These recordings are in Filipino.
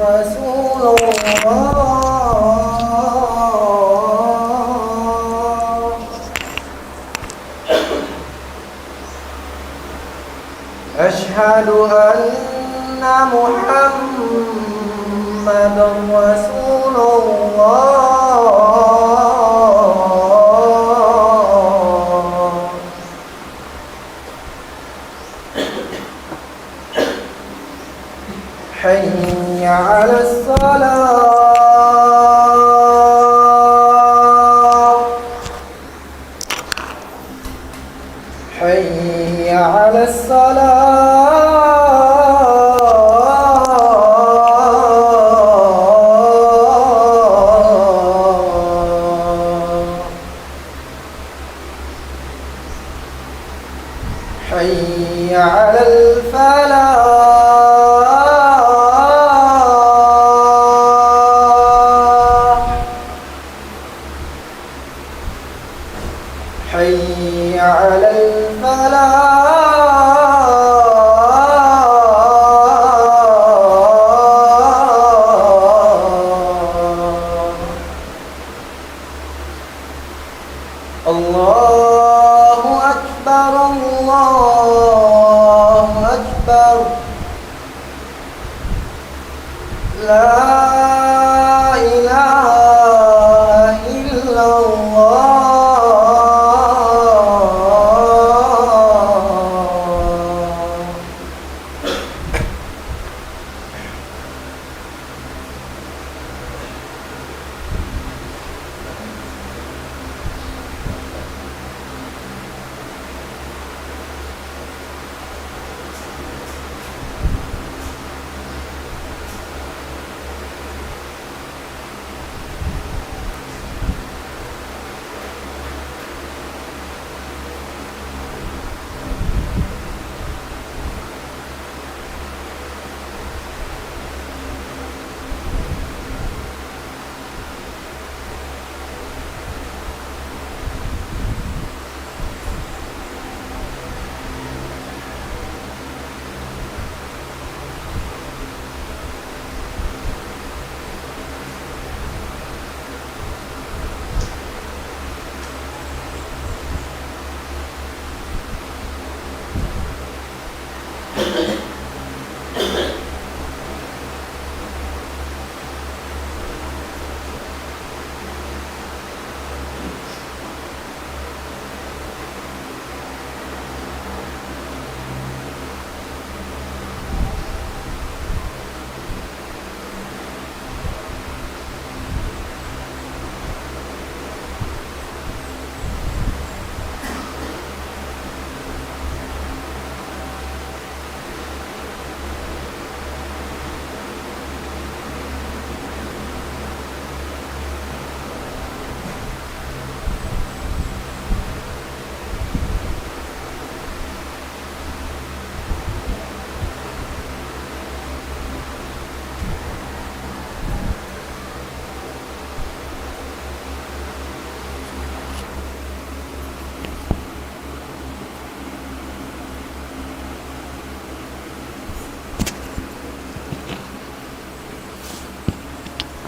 رسول الله أشهد أن محمدا رسول الله حي على الصلاة حي على الصلاة حي على الفلاح حي على الفلاح الله أكبر الله أكبر لا إله إلا الله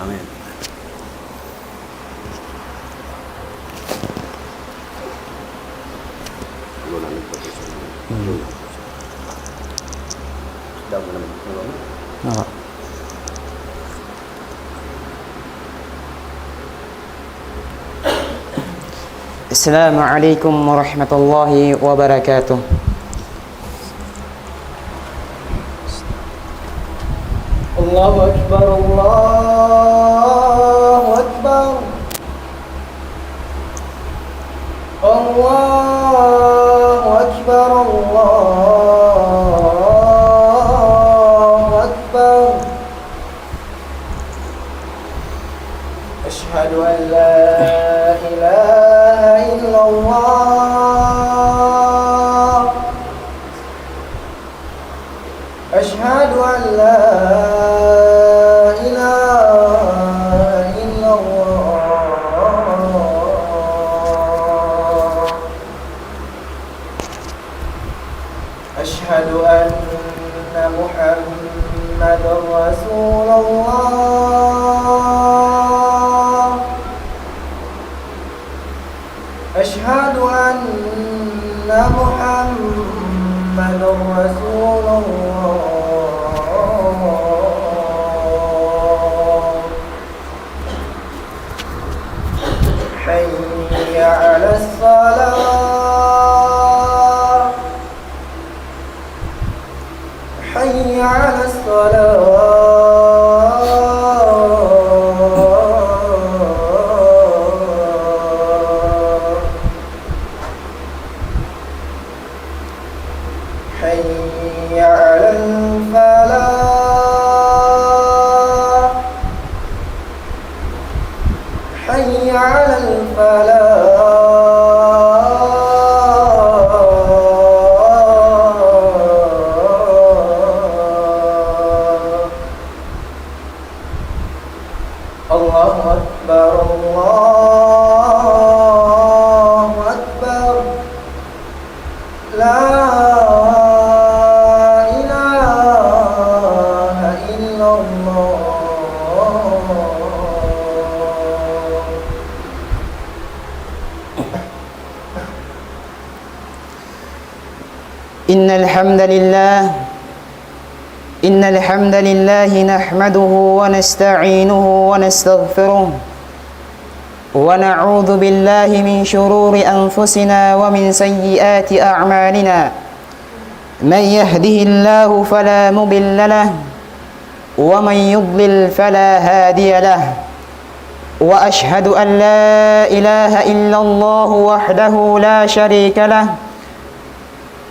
Amin. Assalamualaikum warahmatullahi wabarakatuh. الله أكبر الله أكبر الله أكبر الله أكبر أشهد أن لا إله إلا الله أشهد أن لا إله إلا الله أشهد أن محمدا محمدا رسول الله أشهد أن محمدا رسول الله حي على الصلاة حي على الصلاة حي على الفلاح حي على الفلاح الله أكبر الله أكبر لا إله إلا الله إن الحمد لله نحمده ونستعينه ونستغفره ونعوذ بالله من شرور أنفسنا ومن سيئات أعمالنا من يهده الله فلا مضل له ومن يضلل فلا هادي له وأشهد أن لا إله إلا الله وحده لا شريك له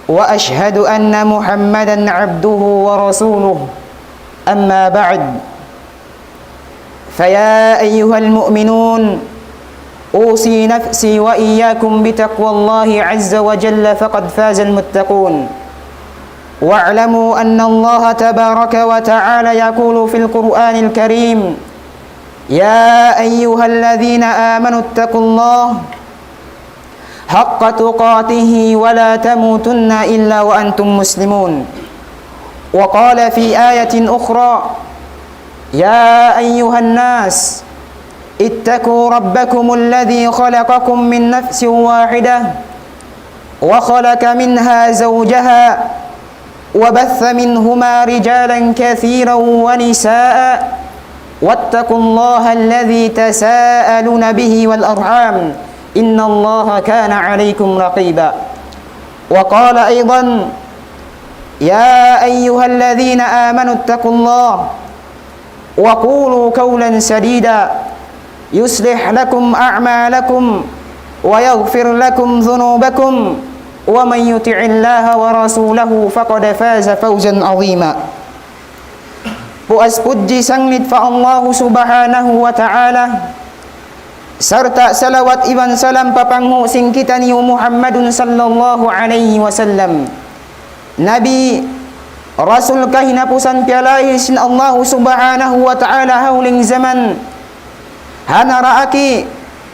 وأشهد أن محمدا عبده ورسوله أما بعد فيا أيها المؤمنون أوصي نفسي وإياكم بتقوى الله عز وجل فقد فاز المتقون واعلموا أن الله تبارك وتعالى يقول في القرآن الكريم يا أيها الذين آمنوا اتقوا الله حق تقاته ولا تموتن إلا وأنتم مسلمون وقال في آية أخرى يا أيها الناس اتقوا ربكم الذي خلقكم من نفس واحدة وخلق منها زوجها وبث منهما رجالا كثيرا ونساء واتقوا الله الذي تساءلون به والأرحام إن الله كان عليكم رقيبا وقال أيضا يا أيها الذين آمنوا اتقوا الله وقولوا قولا سديدا يصلح لكم أعمالكم ويغفر لكم ذنوبكم ومن يطع الله ورسوله فقد فاز فوزا عظيما. Puas puji sanglit fa Allah subhanahu wa ta'ala serta salawat iban salam papanghu sing kita ni Muhammadun sallallahu alaihi wasallam Nabi Rasul kahinapusan pialai sin Allah subhanahu wa ta'ala hauling zaman hanaraaki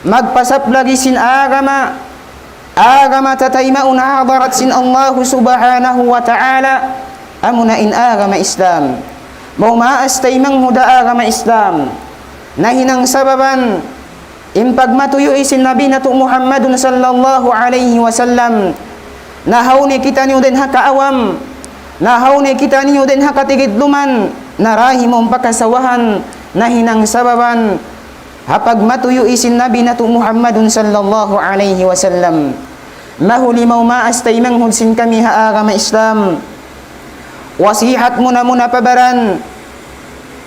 magpasap lagi sin agama tataymaun hadarat sin Allah subhanahu wa ta'ala amuna in agama Islam mau maas taymang huda agama Islam nahinang sababan impag matuyo isin Nabi na to Muhammadun sallallahu alaihi wasallam nahaw ni kita niyo din hakaawam nahaw ni kita niyo din hakatigidluman narahi mong pakasawahan nahinang sababan hapag matuyo isin Nabi na to Muhammadun sallallahu alaihi wasallam mahuli mau maas taymang hudsin kami haagama Islam wasihat muna pabaran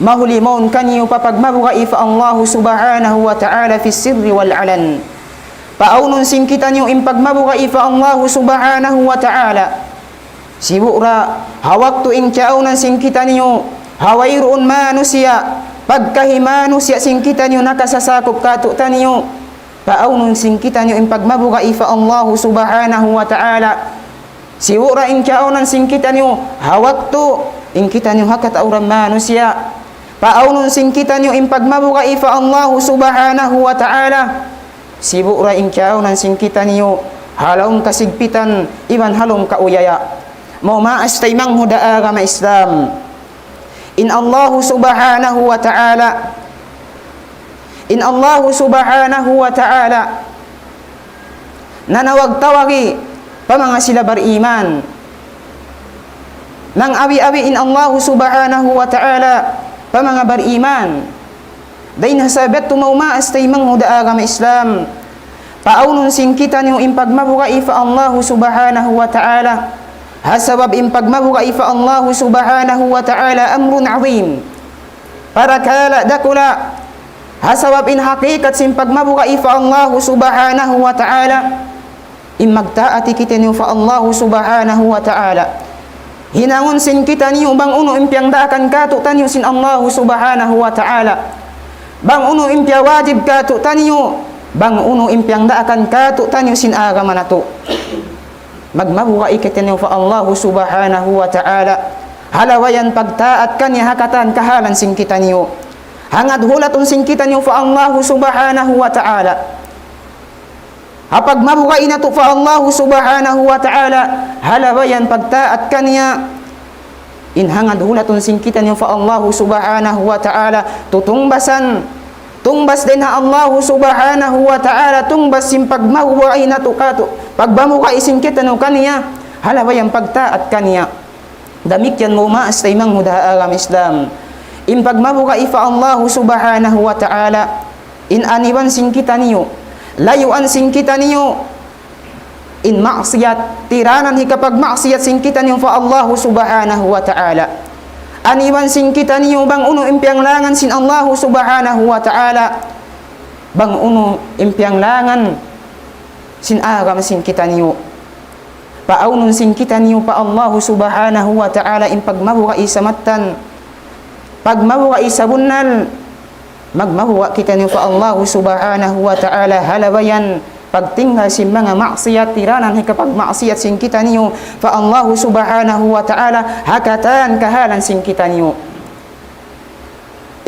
mahuli maun kanyo papagmabukai fa Allah subhanahu wa ta'ala fi sirri wal alan paunun sing kita nyo impagmabukai fa Allah subhanahu wa ta'ala sibura hawaktu ing kaunan sing kita nyo hawairuun manusia pagkahi manusia sing kita nyo nakasasakop kato tanyo paunun sing kita nyo impagmabukai fa Allah subhanahu wa ta'ala sibura ing kaunan sing kita nyo hawaktu ing kita nyo hakatauran manusia paunun sing kita nyo impagmabukai fa Allah subhanahu wa ta'ala sibura ing kaunan sing kita nyo halong kasigpitan iban halong kauyaya mau maas taymang huda agama Islam in Allahu subhanahu wa ta'ala nanawag-tawagi pa mga sila bariman nang abi-abi in Allahu subhanahu wa ta'ala pa mga bariman dain hasabet tumauma astay manghuda agama Islam paunun singkitan yung impagmabukai fa Allahu subhanahu wa ta'ala hasabab impagmabukai fa Allahu subhanahu wa ta'ala amrun azim para kala dakula hasabab in hakikat simpagmabukai fa Allahu subhanahu wa ta'ala magtaati kita niyo fa Allahu subhanahu wa ta'ala hinangon sin kita niyo bang uno impyang daakan kato taniyo sin Allahu subhanahu wa ta'ala bang uno impya wajib kato taniyo bang uno impyang daakan kato taniyo sin agama nato magmabukai kita niyo fa Allahu subhanahu wa ta'ala halawayan pagtaat kanya hakatan kahalan sin kita niyo hangad hulatun sin kita niyo fa Allahu subhanahu wa ta'ala hapag mabukai na to fa Allahu subhanahu wa ta'ala halawayan pagtaat kanya inhangad hulatun singkitan yung fa Allahu subhanahu wa ta'ala tungbas din ha Allahu subhanahu wa ta'ala tungbas sim pagmabukai na to kato pagbamukai singkitan yung kanya halawayan pagtaat kanya damik yan mo maas tay mang huda agam Islam in pagmabukai fa Allahu subhanahu wa ta'ala in aniwan singkitan niyo layuan singkitan niyo in maksiyat tiranan hikapag maksiyat singkitan niyo fa Allahu subhanahu wa ta'ala aniwan singkitan niyo bang uno impyang langan sin Allahu subhanahu wa ta'ala bang uno impyang langan sin agam singkitan niyo paunun singkitan niyo pa Allahu subhanahu wa ta'ala in pagmabuka isamatan pagmabuka isabunnal magmahuwa kita niyo fa Allahu subhanahu wa ta'ala halawayan pagtinggal si mga maksiyat tiranan hikapag maksiyat sin kita niyo fa Allahu subhanahu wa ta'ala hakatan kahalan sin kita niyo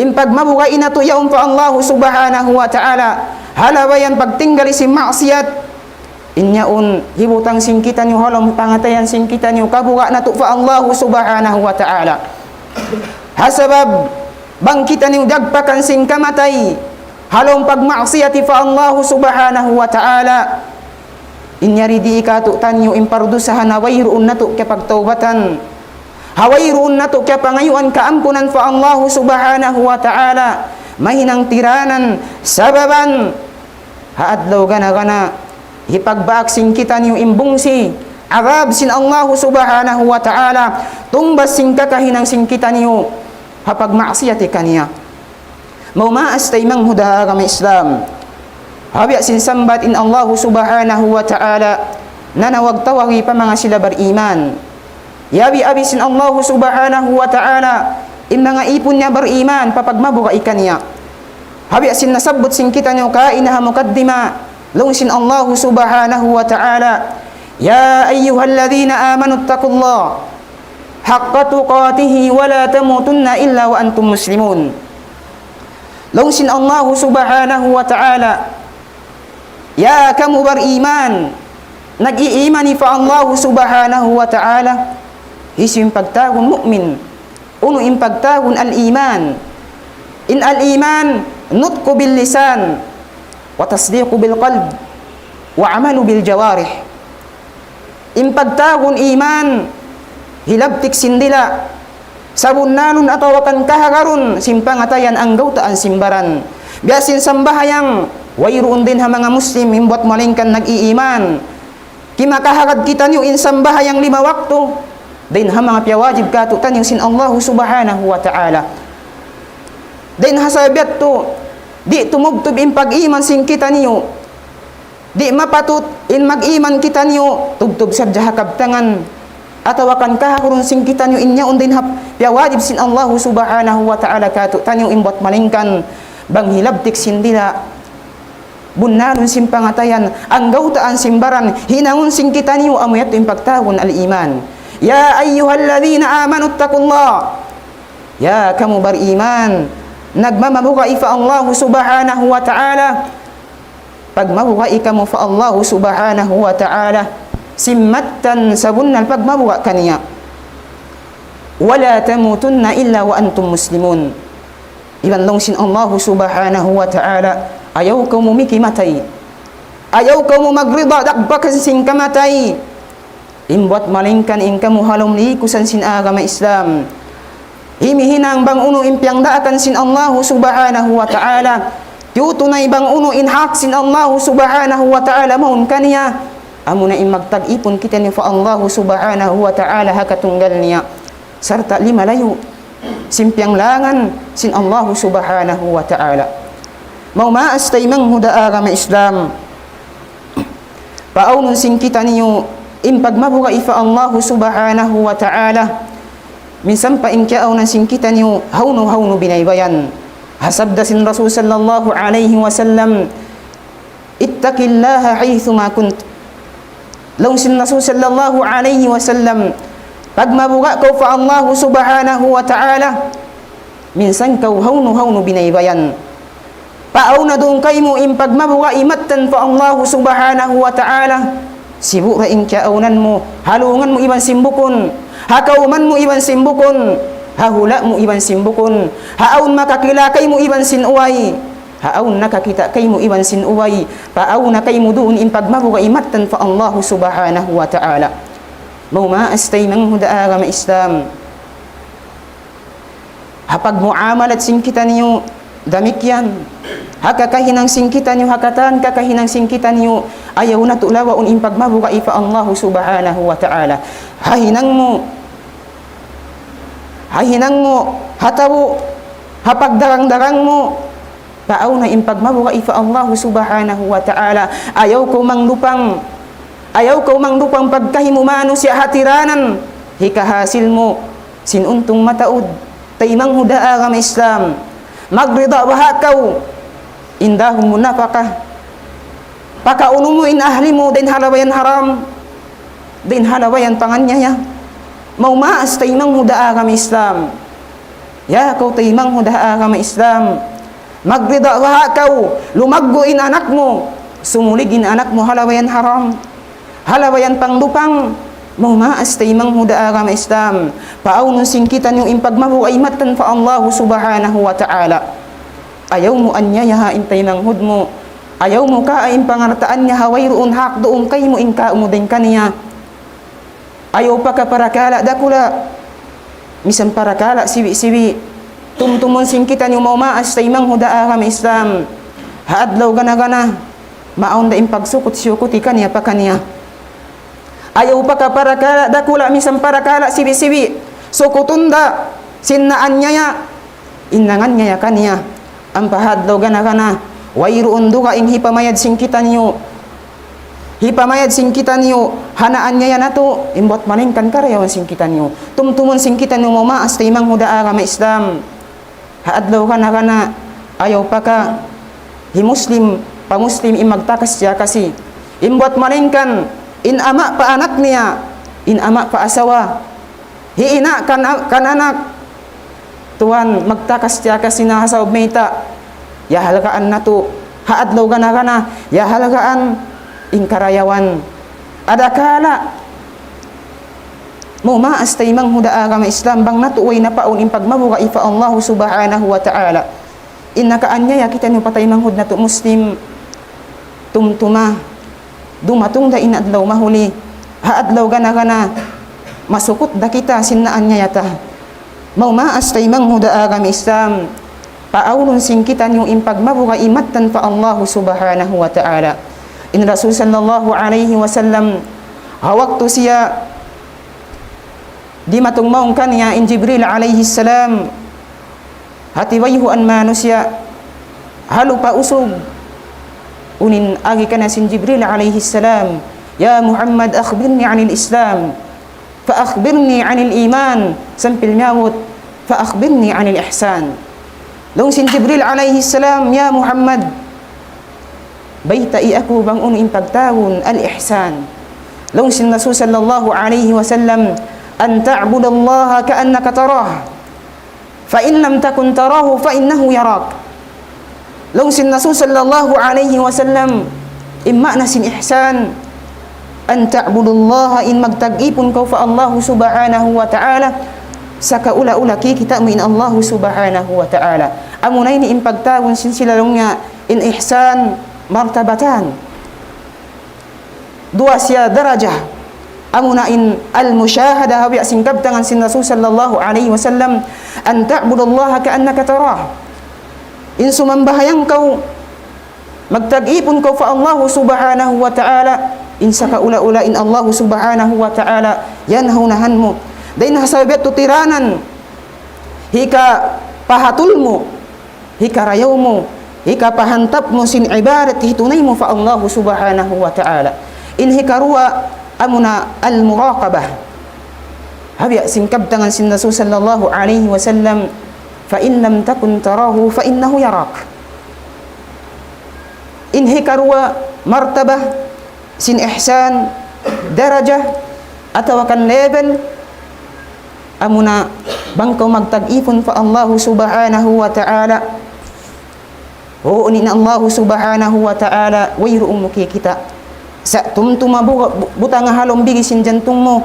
in pagmabuka inato yaon fa Allahu subhanahu wa ta'ala halawayan pagtinggal si maksiyat inyaon hibutang sin kita niyo halom pangatayan sin kita niyo kabuka nato fa Allahu subhanahu wa ta'ala hasabab bang kita niyo dagpakan sing kamatay halong pagmaksiyati fa Allahu subhanahu wa ta'ala inyari di ikato tanyo impardusahan hawayroon nato kapag taubatan hawayroon nato kapangayuan kaampunan fa Allahu subhanahu wa ta'ala mahinang tiranan sababan haadlaw gana hipagbaak sing kita niyo imbungsi arab sin Allahu subhanahu wa ta'ala tumbas sing kakahinang sing kita niyo hapag maksiyati kaniya maumaas tay mang huda agama Islam habya sin sambat in Allahu subhanahu wa ta'ala nanawag tawagi pa mga sila bariman yabi abi sin Allahu subhanahu wa ta'ala in mga ipon niya bariman papagmabuka ikaniya habya sin nasabot sin kita niyo kainaha mukaddima lung sin Allahu subhanahu wa ta'ala ya ayyuhalladhina amanu attaqullah haqqa tuqatihi wa la tamutunna illa wa antum muslimun lungsin Allahu subhanahu wa ta'ala ya kamu beriman nag-iimani fa Allahu subhanahu wa ta'ala isim pagtagun mu'min uno impagtagun al-iman in al-iman nutqu bil lisan wa tasdiqu bil qalb wa amalu bil jawarih impagtagun iman hilabtik sindila sabunnanun atawakan kahagarun simpangatayan ang gautaan simbaran biasin sambahayang wayroon din ha mga muslim imbuat malingkan nag-iiman kimakahagad kita niyo in sambahayang 5 wakto din ha mga piyawajib katutan yung sin Allahu subhanahu wa ta'ala din ha sabiat to di tumugtub in pag-iman sin kita niyo di mapatut in mag-iman kita niyo tugtub sa jahakabtangan atawakan kahakurun sing kita niyo inya undin hap ya wajib sin Allahu subhanahu wa ta'ala katu tanyo imbot malingkan bang hilabtik sindila bunnanun sim pangatayan ang gautaan simbaran hinangun sing kita niyo amuyat impagtahun al-iman ya ayyuhalladhina amanu attaqullah ya kamu beriman nagmamabuka fa Allahu subhanahu wa ta'ala pagmabuka kamu fa Allahu subhanahu wa ta'ala simmatan sabunnal pagmabuka kaniya wala tamutunna illa wa antum muslimun. Iban long sin Allah subhanahu wa ta'ala, ayaw kau mumikimatay, ayaw kau mo magrida dakbakan sin kamatay, imbuat malingkan in kamu halom likusan sin agama Islam. Himihinang bang uno impiang daakan sin Allah subhanahu wa ta'ala, tiutunay bang uno inhak sin Allah subhanahu wa ta'ala maun kaniya, amo na magtag-ipon kita ni fa Allah subhanahu wa ta'ala hakatunggal niya, sarta lima layo simpiang langan sin Allah subhanahu wa ta'ala. Mau maas tay manghuda agama Islam, paunun sin kita niyo impagmabuga ifa Allah subhanahu wa ta'ala, minsan pa inkiaw ng singkita niyo hawno binaybayan. Hasabda sin Rasul sallallahu alayhi wa sallam, ittaqillaha haythu ma kunt. Long sin Rasul sallallahu alayhi wa sallam, pagmabuga ko fa Allah subhanahu wa ta'ala, minsan kaw hawno binaybayan. Paaw na doon kayo mo impagmabuga imatan fa Allah subhanahu wa ta'ala, sibura inkiaunan mo, halungan mo iban simbukon, hakauman mo iban simbukon, hahula mo iban simbukon, haaun makakilakay mo iban sinuway, haaun nakakita kay mo iban sinuway, paaw na kay mo doon impagmabuga imatan fa Allah subhanahu wa ta'ala. Mau maas tay manghuda agama Islam, hapag muamalat sin kita niyo damikyan, hakakahinang singkita niyo, hakatan kakahinang singkita niyo, ayaw na tulawa un impagmabuga ifa Allah subhanahu wa ta'ala. Hahinang mo, hatawo, hapagdarang-darang mo, paaw na impagmabuga ifa Allah subhanahu wa ta'ala. Ayaw ko manglupang pagkahimumano siya hatiranan, hikahasil mo, sinuntong mataod, taymang huda agama Islam, magrida bahakaw, indahum mo napaka, pakauno mo in ahli mo, din halawayan haram, din halawayan panganyaya. Mau maas taymang huda agama Islam, ya kau taymang huda agama Islam, magrida bahakaw, lumaggo in anak mo, sumulig in anak mo, halawayan haram, halawayan panglupang. Mau maas taymang huda agama Islam, paunong singkitan yung impagmabu ay matan fa Allah subhanahu wa ta'ala. Ayaw mo anya yahain taymang hud mo, ayaw mo ka ay pangartaan niya hawayroon hak doon kay mo inka umudin kaniya. Ayaw pa ka parakala dakula, misan parakala siwi tumtumon singkitan yung mau maas taymang huda agama Islam, haadlaw gana maun da impagsukot siyukuti kaniya pa kaniya. Ayaw pa ka parakala dakula, misan parakala sibi sukutunda sinnaan niya innangan niya kaniya, ang pahadlaw gana wayroon duka ing hipamayad singkitan niyo, hanaan niya na to, imbot maningkan karayawan singkitan niyo, tumtumon singkitan niyo mamaas taymang huda agama Islam, haadlaw gana ayaw pa ka himuslim pamuslim imagtakas siya kasi imbot maningkan in ama pa anak niya, in ama pa asawa, hiina kan anak, tuwan magtakas tiya kasi na sa ubmita, ya halagaan na to, haadlaw gana, ya halagaan in karayawan, adakala, mo maas taymang huda agama Islam, bang natuway na paun in pagmabuga ifa Allah subhanahu wa ta'ala, in nakaanya ya kita niyo pataymang hud na to muslim, tumtuma, dumatong da inadlaw mahuli, haadlaw gana masukot da kita sinnaan niya yata. Mau maas taymang huda agama Islam, paawlon singkitan yung impagmabuga imatan fa Allah subhanahu wa ta'ala. In Rasul sallallahu alayhi wa sallam, hawakto siya di matong maong kaniya in Jibril alayhi salam, hatiwayhu an manusya, halu pa usog, unin agi kana sin Jibril alayhi salam, ya Muhammad akhbirni anil Islam, fa akhbirni anil iman, sampil nyawot, fa akhbirni anil ihsan. Long sin Jibril alayhi salam, ya Muhammad, baytai ako bang unin pagtawon al ihsan. Long sin Rasul sallallahu alayhi wa sallam, an ta'budallaha ka'annaka tarah, fa in lam takun tarahu fa innahu yarak. Long sin Rasul sallallahu alayhi wa sallam, imma na sin ihsan, an ta'budallaha in magtag-ipon ko fa Allah subhanahu wa ta'ala, sa kaula-ula kikita mo in Allah subhanahu wa ta'ala. Amunay ni impagtawon sin sila lang nga in ihsan martabatan. Dua siya darajah. Amuna in al-musyahada hawi singkab tangan sin Rasul sallallahu alaihi wasallam an ta'budallaha ka'annaka tarah. In sumambahayang kau magtag-ipon kau fa Allah subhanahu wa ta'ala in sa kaula-ula in Allah subhanahu wa ta'ala yanhunahan mo. Dain hasabet tutiranan hika pahatul mo, hika rayaw mo, hika pahantap mo sin ibadat hitunay mo fa Allah subhanahu wa ta'ala. In hikarua amuna al-muraqabah. Habiya singkab tangan sin Rasul sallallahu alaihi wasallam fa in lam takun tarahu fa innahu yarak. In hikarua martabah sin ihsan darajah atau kan level amuna bangkaw magtag-ipon fa Allah subhanahu wa ta'ala. O ni Allah subhanahu wa ta'ala wayru kita sa tumtuma buta nga halong bigi sin jantung mo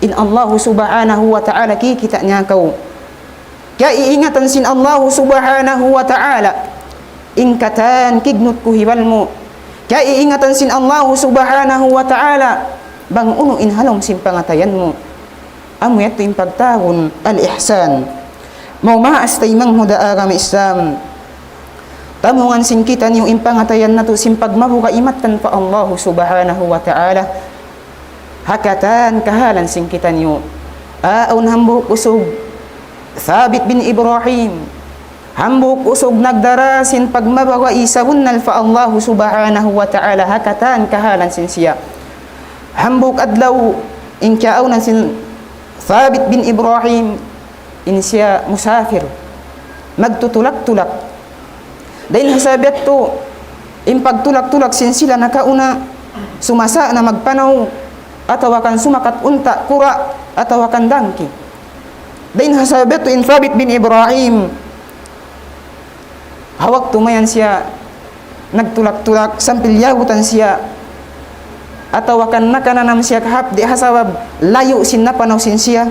in Allah subhanahu wa ta'ala kikita niya kau. Kaya iingatan sin Allah subhanahu wa ta'ala ingkatan kignut kuhibal mo. Kaya iingatan sin Allah subhanahu wa ta'ala bang uno in halong sin pangatayan mo. Amo yato yung pagtawon al-ihsan. Mau maas taymang huda agama Islam. Tamungan sin kita niyo impangatayan na to sin pagmabuka imatan pa Allah subhanahu wa ta'ala. Hakatan kahalan sin kita niyo. Aun hambuk usog Thabit bin Ibrahim. Hambuk usog nagdara sin pagmabuka isabunnal fa Allah subhanahu wa ta'ala. Hakatan kahalan sin siya. Hambuk adlaw inkaaw na sin Thabit bin Ibrahim in siya musafir magtutulak-tulak dahil hasabet to in pagtulak-tulak sin sila nakauna sumasa na magpanaw atawa kan sumakat unta kura atawa kan dangki dahil hasabet to in Thabit bin Ibrahim hawak tumayan siya nagtulak-tulak sampil yagutan siya atau akan nakananam siya kahap di hasabab layo sin napanaw sin siya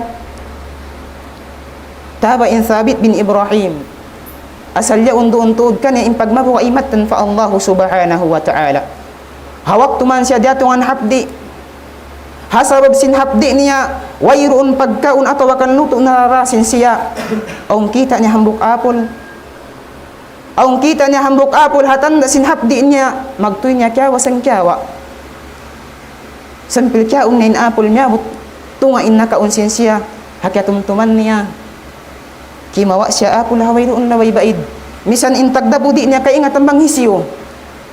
taba in Thabit bin Ibrahim asal ya undu-untud kanya in pagmabuka imatan fa Allah subhanahu wa ta'ala hawak tuman siya diatungan hapdi hasabab sin hapdi niya wayroon pagkaun atau akan luto nararasin siya aung kita niya hambuk apol hatanda sin hapdi niya magtuy niya kyawa sang kyawa sampil kya unain apol niya tunga in nakaunsin siya hakyatumtuman niya kimawa siya apol haway roon laway baid misan in tagdabudi niya kaingat ang banghisyo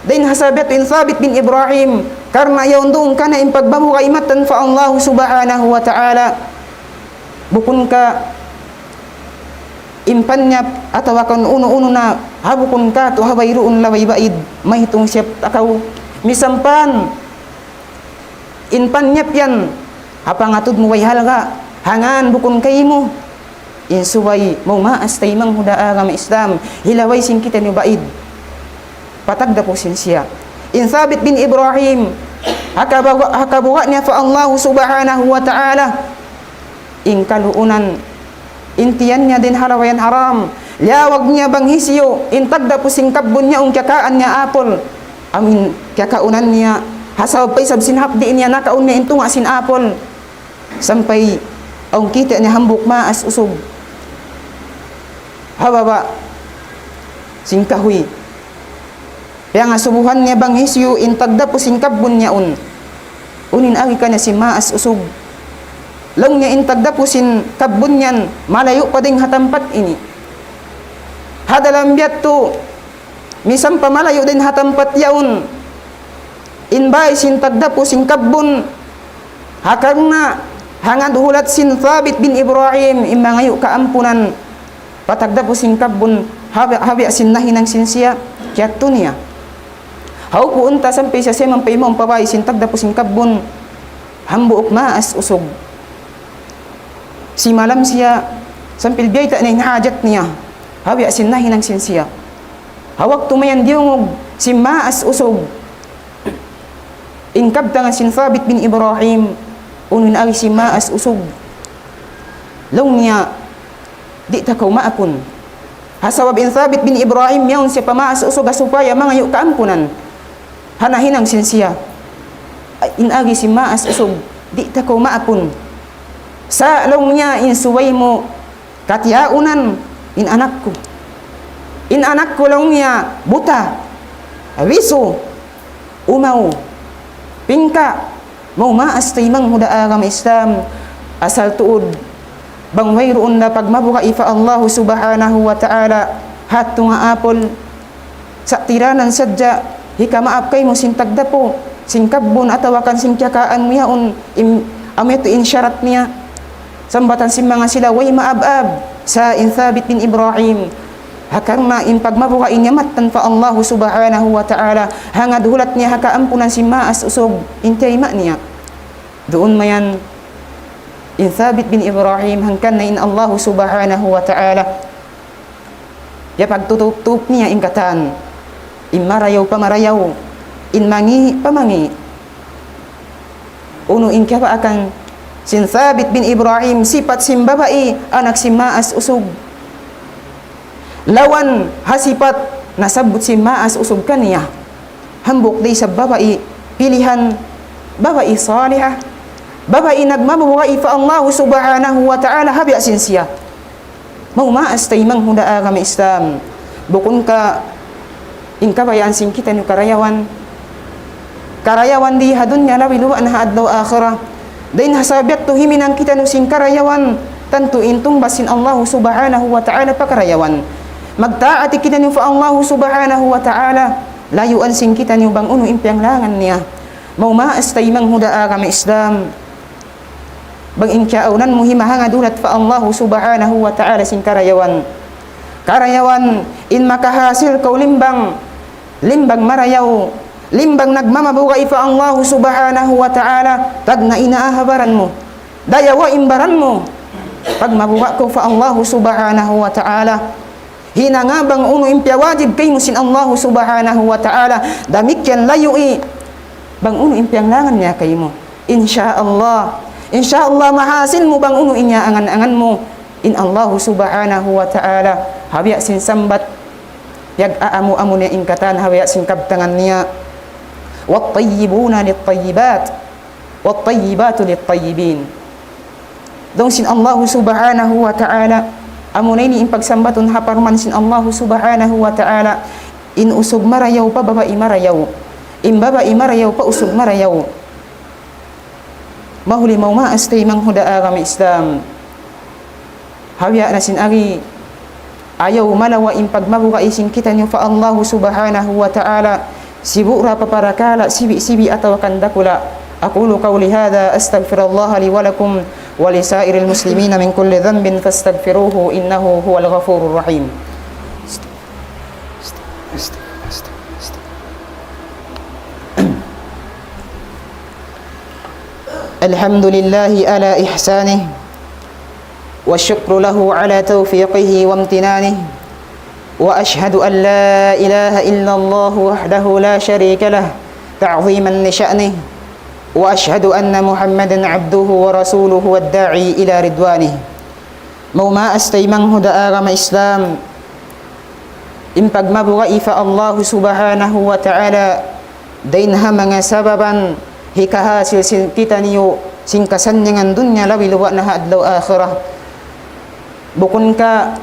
dahin hasabet in Thabit bin Ibrahim karna yaw doon ka na in pagbamu kaimatan fa Allah subhanahu wa ta'ala bukun ka impanyap atawa kan uno-uno na habukun ka to haway roon laway baid mahitong siya takaw misampan in panyap yan hapangatod mo way halga hangan bukon kay mo in suway mo maas taymang huda agama Islam hilaway sin kita ni baid patagda po sin siya in Thabit bin Ibrahim hakabuka niya fa Allah subhanahu wa ta'ala in kaluunan intiyan niya din halawayan haram liyawag niya banghisyo in tagda po sin kabun niya kakaan niya apol amin kakaunan niya hasaw pay sab sin hapdi niya nakaun niya intunga sin apol sampay ang kita niya hambuk maas usog hababa sin kahoy kaya nga subuhan niya bang hisyo intagda po sin kabun niya unin agi ka niya si maas usog lang niya intagda po sin kabun niyan malayo pa ding hatampat ini hadalambyat to misam pa malayo din hatampat yaun inbay sin tagda po sin kabun hakang na hangad hulat sin Thabit bin Ibrahim imangayo kaampunan patagda po sin kabun habi sin nahinang sin siya kaya niya haw po unta sampay siya semang paimong pabay sin tagda po sin kabun hambuok maas usog si malam siya sampil biyay ta na inhajat niya habi sin nahinang sin siya hawak tumayan diyong si maas usog ingkab tangan sin Thabit bin Ibrahim unin ay si maas usog long niya di ta kau maapun. Hasawab in Thabit bin Ibrahim yaun siya pamaas usuga supaya mga yu kaampunan. Hanahinang sinsiya. In agi si maas usog, di ta kau maapun. Sa long niya in suway mo katiaunan in anakku. In anakku long niya buta, awiso, umaw, pingka, mau maas taimang huda agama Islam asal tuod bang mayroon na pagmabuka ifa Allah subhanahu wa ta'ala hato nga apol sa tiranan sadya hika maap kay mo sintagda po singkabbon atawakan singkakaan mo yaon ameto insyarat niya sambatan si mga sila way maabab sa in Thabit bin Ibrahim hakarna in pagmabuka inyamatan fa Allah subhanahu wa ta'ala hangad hulat niya hakaampunan si maas usog intayma niya doon mayan in Thabit bin Ibrahim hangkan na in Allah subhanahu wa ta'ala ya pagtutup niya in katan in marayaw pamarayaw in mangi pamangi uno in kapa akan sin Thabit bin Ibrahim sipat sim babae anak si maas usog lawan hasipat nasabot si maas usog kaniya hambok day sa babae pilihan babae salihah babae nagmabuhay fa Allah subhanahu wa ta'ala habi asin siya mau maas taimang huda agama Islam bukun ka in kabayaan sing kita ni karayawan di hadunya lawi luwa na adlaw akhirah dain hasabiat tuhiminang kita no sing karayawan tantu intung basin Allah subhanahu wa ta'ala pakarayawan magtaati kita ni fa Allah subhanahu wa ta'ala layuan sing kita ni bang uno impiang langan niya mau maas taimang huda agama Islam bang inkyaunan mo himahanga dulat fa Allah subhanahu wa ta'ala sin karayawan in makahasil kau limbang marayaw limbang nagmamabuka fa Allah subhanahu wa ta'ala tag na inaahabaran mo dayawa imbaran mo pag mabuka ko fa Allah subhanahu wa ta'ala hinangabang uno impya wajib kay musin Allah subhanahu wa ta'ala damikyan layui bang uno impyang langan niya kay mo insyaallah mahasin mo bang uno inya angan-angan mo in Allah subhanahu wa ta'ala habiya sin sambat yag aamu-amu niya ingkatan habiya sin kabtangan niya wat tayyibuna lit tayyibat wat tayyibatu lit tayyibin dong sin Allah subhanahu wa ta'ala amunay ni in pagsambaton haparman sin Allah subhanahu wa ta'ala in usog marayaw pa babae marayaw in babae marayaw pa usog marayaw mahuli mau maas taimang huda agama Islam hawiya na sinagi ayaw malawa in pagmabuka isin kita niyo fa Allah subhanahu wa ta'ala sibura paparakala sibi ataw kandakula aqulu qawli hadha astaghfirullah li wa lakum wa li sa'iril muslimina min kulli dhanbin fastaghfiruhu innahu huwal ghafurur rahim الحمد لله على إحسانه والشكر له على توفيقه وامتنانه وأشهد أن لا إله إلا الله وحده لا شريك له تعظيما لشأنه وأشهد أن محمدا عبده ورسوله والداعي إلى رضوانه موما أستيمن هدى آغم إسلام إن pagmabuhay fa Allah subhanahu wa ta'ala dainha mga sababan hikahasil sin kita niyo sing kasanyangan dunya lawi luwa na adlaw akhirah bukun ka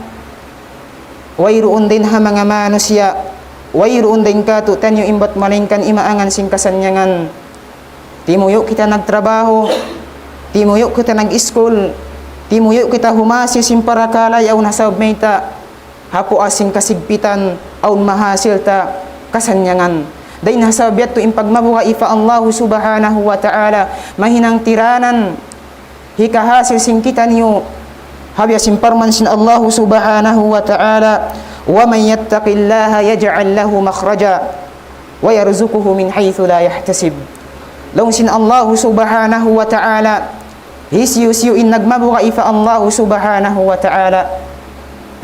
wayroon din ha mga manusia wayroon din ka tutan yung imbat malingkan imaangan sing kasanyangan timuyo kita nagtrabaho timuyo kita nag-school timuyo kita humasi sin parakala yaw nasab mayta hapo asing kasigpitan aun mahasil ta kasanyangan dain hasabiat to impagmabuhay fa Allah subhanahu wa ta'ala mahinang tiranan hikahasil sing kita niyo habya simparman sin Allah subhanahu wa ta'ala wa man yattaqillaha yaj'al lahu makhraja wa yarzuquhu min haythu la yahtasib long sin Allah subhanahu wa ta'ala hisyu in nagmabuhay fa Allah subhanahu wa ta'ala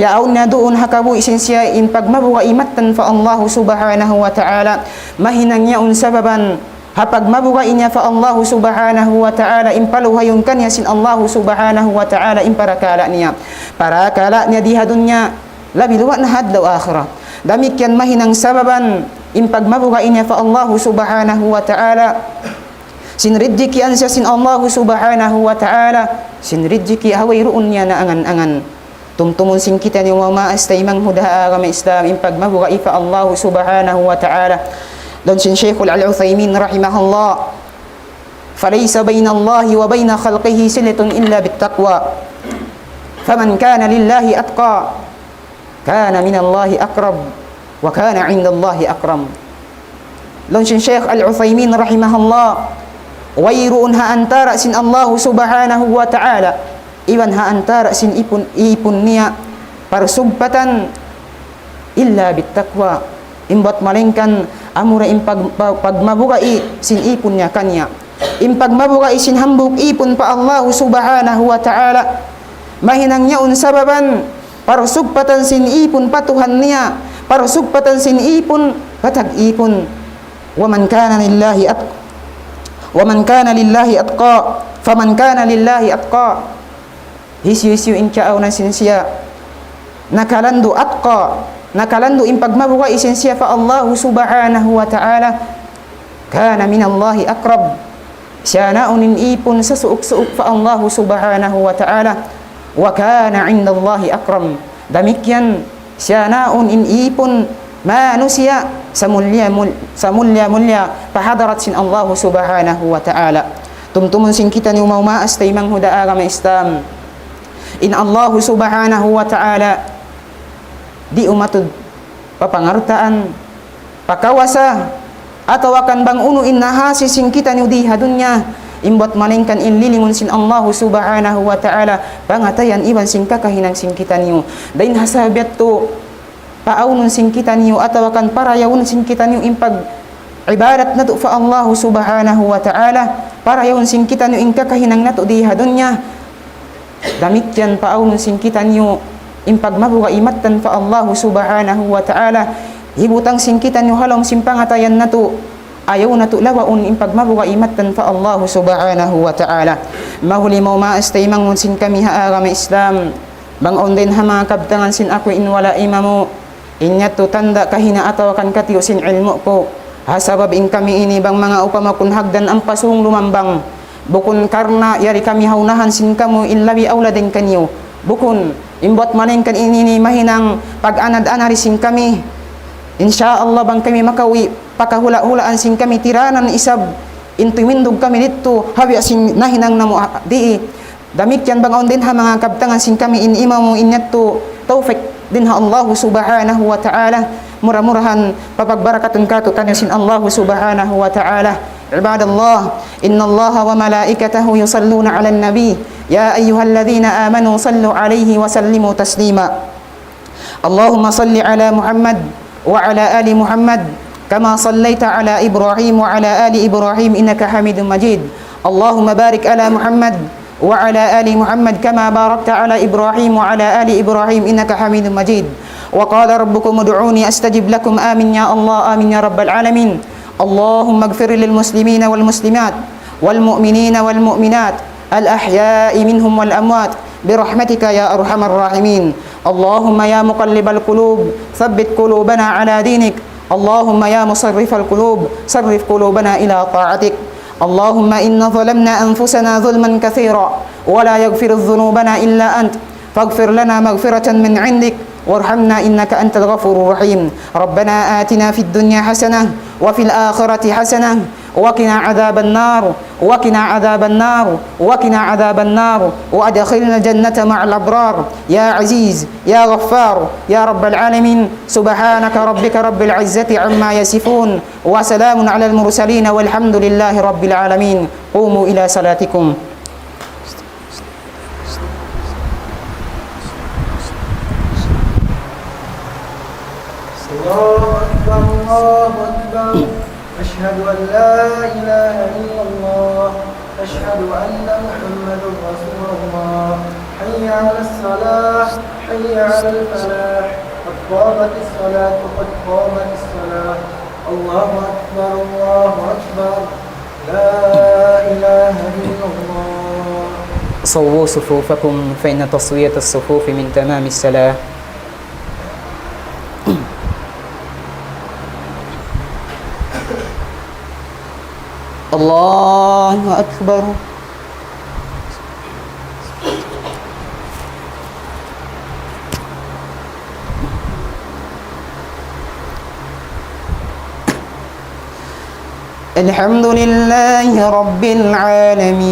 yaon na doon hakabu isin siya in pagmabuhay matan fa Allah subhanahu wa ta'ala mahinang yaon sababan hapag mabuhay niya fa Allah subhanahu wa ta'ala impaluhayon kanya sin Allah subhanahu wa ta'ala imparakala niya diha dunya labi luwa na hadlaw akhirah. Damikyan mahinang sababan impag mabuhay niya fa Allah subhanahu wa ta'ala sinridjiki ansya sin Allah subhanahu wa ta'ala sinridjiki haway ruun niya na angan-angan tumtumun sin kita ni wa maastay manghuda agama Islam impag mabuhay fa Allah subhanahu wa ta'ala. Dan sin Syekhul Al-Uthaymin rahimahullah falaysa baina Allah wa baina khalqihi silatun illa bittaqwa faman kana lillahi atqa kana min Allah aqrab wa kana 'inda Allah akram. Dan sin Syekh Al-Uthaymin rahimahullah wayruun ha antara sin Allah subhanahu wa ta'ala iwan ha antara sin ipun niya parsubbatan illa bittaqwa imbot malengkan amura impag pagmabugai sin ipun niya kanya impag mabugai sin hambuk ipun pa Allah subhanahu wa ta'ala mahinang yaun sababan parsugbatan sin ipun patuhan niya parsugbatan sin ipun patag ipun waman kana lillahi atqa faman kana lillahi atqa hisyu inchaaw na sin siya nakalandu atqa nakalandu impag mabuhay isin siya fa Allah subhanahu wa ta'ala kana min Allah aqrab siya naunin ipon sa suuk-suuk fa Allah subhanahu wa ta'ala wa kana 'inda Allah akram damikyan siya naunin ipon manusia sa mulya pahadarat sin Allah subhanahu wa ta'ala. Tumtumun sin kita ni umaas tay manghuda agama Islam in Allah subhanahu wa ta'ala di umatud papangartaan pakawasa atau akan bang uno innahasi sing kita ni diha dunya imbot malingkan inlilingon sin Allah subhanahu wa ta'ala pangatayan iban sing kakahinang sing kita niyo dain hasabiat to paaunon sing kita niyo atau akan parayawon sing kita niyo impag ibadat na to fa Allah subhanahu wa ta'ala parayawon sing kita niyo in kakahinang na to diha dunya damikyan paaunon sing kita niyo impag mabuhay imatan fa Allah subhanahu wa ta'ala hibutang singkitan yung halong simpangatayan na to ayaw na to lawaon impag mabuhay imatan fa Allah subhanahu wa ta'ala. Mahuli mo maastay mangun sin kami haagama Islam bangon din ha mga kabtangan sin ako inwala imamo inyat to tanda kahina ataw kan katiyo sin ilmo ko hasabab in kami ini bang mga upamakun hagdan ang pasung lumambang bukun karna yari kami haunahan sin kamo inlabi awla din kanyo bukun imbot malingkan ini mahinang pag-anad-anari sing kami insyaallah bang kami makawi pakahula-hulaan sing kami tiranan isab intuwindog kami dito habi sing nahinang namo di damikyan bang on din ha mga kabtangan sing kami in imamu inyatto tawfik din ha Allah subhanahu wa ta'ala murah-murahan papagbarakatun kato tanyo sin Allah subhanahu wa ta'ala. Ibadallah innallaha wa malaikatahu yusalluna 'alan nabi ya ayyuhalladzina amanu sallu 'alaihi wa sallimu taslima. Allahumma salli 'ala Muhammad wa 'ala ali Muhammad kama sallaita 'ala Ibrahim wa 'ala ali Ibrahim innaka Hamidum Majid. Allahumma barik 'ala Muhammad wa 'ala ali Muhammad kama barakta 'ala Ibrahim wa 'ala ali Ibrahim innaka Hamidum Majid. Wa qala rabbukum ud'uni astajib lakum amin ya Allah amin ya rabbal alamin. اللهم اغفر للمسلمين والمسلمات والمؤمنين والمؤمنات الأحياء منهم والأموات برحمتك يا أرحم الراحمين. اللهم يا مقلب القلوب ثبت قلوبنا على دينك. اللهم يا مصرف القلوب صرف قلوبنا إلى طاعتك. اللهم إنا ظلمنا أنفسنا ظلما كثيرا ولا يغفر ذنوبنا إلا أنت فاغفر لنا مغفرة من عندك وارحمنا إنك أنت الغفور الرحيم. ربنا آتنا في الدنيا حسنة وفي الآخرة حسنة وقنا عذاب النار وقنا عذاب النار وقنا عذاب النار وأدخلنا الجنة مع الأبرار يا عزيز يا غفار يا رب العالمين. سبحانك ربك رب العزة عما يصفون وسلام على المرسلين والحمد لله رب العالمين. قوموا إلى صلاتكم. الله أكبر الله أكبر أشهد أن لا إله إلا الله أشهد أن محمد رسول الله حي على الصلاة حي على الفلاح قد قامت الصلاة قد قامت الصلاة الله أكبر الله أكبر لا إله إلا الله. صووا صفوفكم فإن تصوية الصفوف من تمام الصلاة. الله أكبر. الحمد لله رب العالمين.